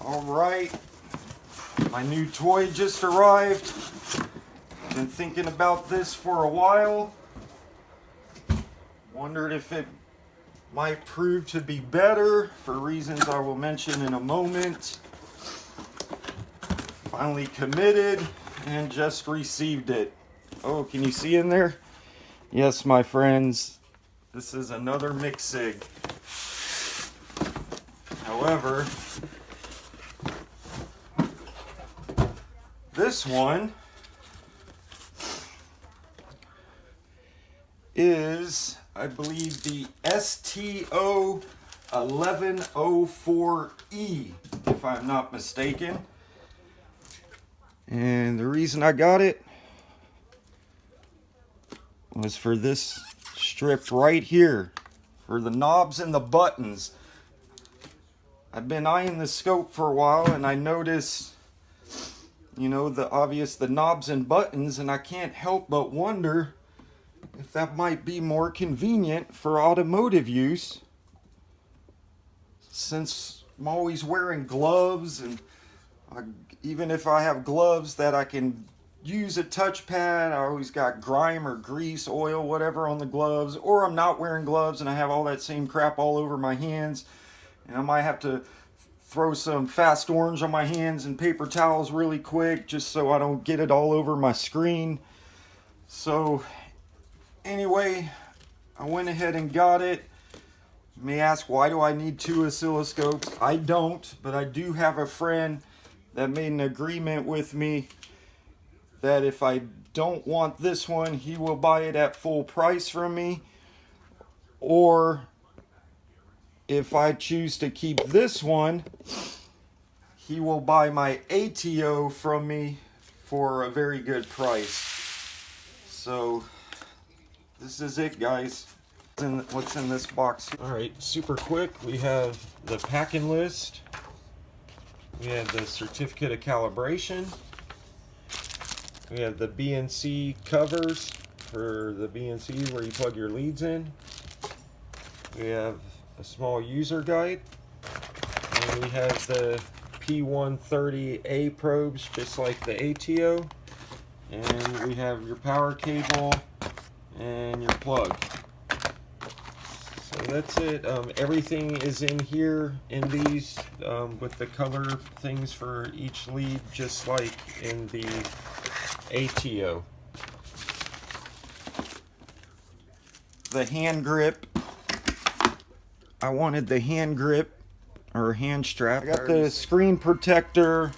All right, my new toy just arrived. Been thinking about this for a while. Wondered if it might prove to be better for reasons I will mention in a moment. Finally committed and just received it. Oh, can you see in there? Yes, my friends, this is another Micsig. However, this one is, I believe, the STO1104E, if I'm not mistaken. And the reason I got it was for this strip right here, for the knobs and the buttons. I've been eyeing the scope for a while and I noticed, you know, the knobs and buttons, and I can't help but wonder if that might be more convenient for automotive use, since I'm always wearing gloves, and even if I have gloves that I can use a touchpad, I always got grime or grease, oil, whatever on the gloves, or I'm not wearing gloves and I have all that same crap all over my hands, and I might have to throw some Fast Orange on my hands and paper towels really quick just so I don't get it all over my screen. So anyway, I went ahead and got it. You may ask, why do I need two oscilloscopes? I don't, but I do have a friend that made an agreement with me that if I don't want this one, he will buy it at full price from me. Or if I choose to keep this one, he will buy my ATO from me for a very good price. So this is it, guys. What's in this box? All right, super quick. We have the packing list. We have the certificate of calibration. We have the BNC covers for the BNC where you plug your leads in. We have a small user guide. And we have the P130A probes, just like the ATO. And we have your power cable and your plug. So that's it. Everything is in here in these with the color things for each lead, just like in the ATO. The hand grip. I wanted the hand grip or hand strap. I got the screen protector.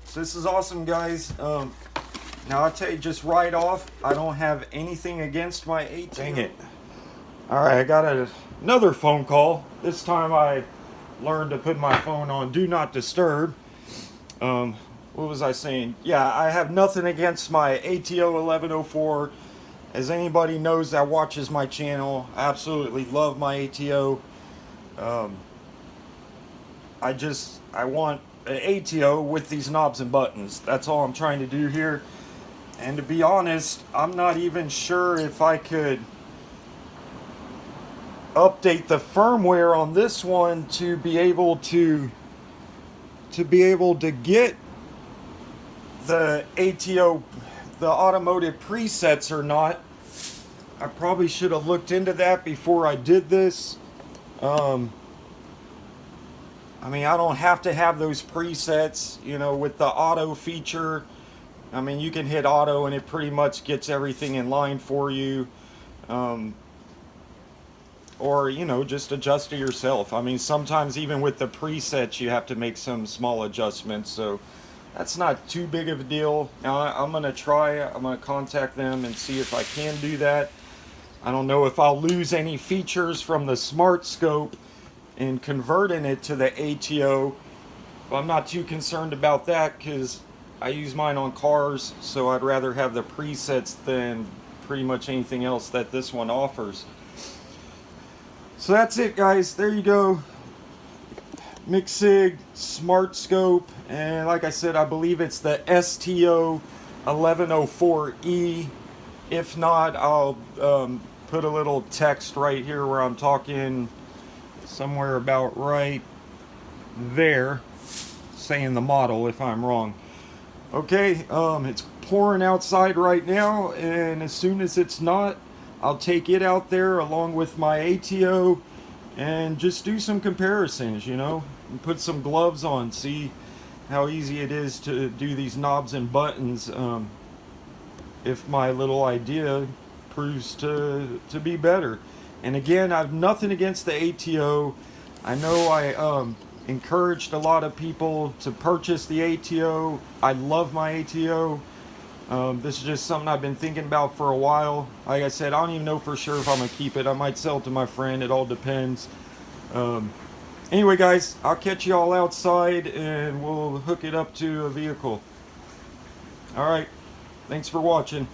So this is awesome, guys. Now I'll tell you just right off, I don't have anything against my ATO. Dang it. Alright, I got another phone call. This time I learned to put my phone on Do Not Disturb. What was I saying? Yeah, I have nothing against my ATO 1104. As anybody knows that watches my channel, I absolutely love my ATO. I want an ATO with these knobs and buttons. That's all I'm trying to do here. And to be honest, I'm not even sure if I could update the firmware on this one to be able to get the ATO, the automotive presets or not. I probably should have looked into that before I did this. I mean, I don't have to have those presets, you know, with the auto feature. I mean, you can hit auto and it pretty much gets everything in line for you. Or, you know, just adjust it yourself. I mean, sometimes even with the presets, you have to make some small adjustments. So that's not too big of a deal. Now, I'm going to contact them and see if I can do that. I don't know if I'll lose any features from the Smart Scope in converting it to the ATO. But I'm not too concerned about that because I use mine on cars, so I'd rather have the presets than pretty much anything else that this one offers. So that's it, guys. There you go. Micsig Smart Scope, and like I said, I believe it's the STO1104E. If not, I'll put a little text right here where I'm talking, somewhere about right there. saying the model if I'm wrong. Okay, it's pouring outside right now, and as soon as it's not, I'll take it out there along with my ATO and just do some comparisons, you know, and put some gloves on, see how easy it is to do these knobs and buttons, if my little idea proves to be better. And again, I've nothing against the ATO. I know I encouraged a lot of people to purchase the ATO. I love my ATO. This is just something I've been thinking about for a while. Like I said, I don't even know for sure if I'm going to keep it. I might sell it to my friend. It all depends. Anyway, guys, I'll catch you all outside and we'll hook it up to a vehicle. All right. Thanks for watching.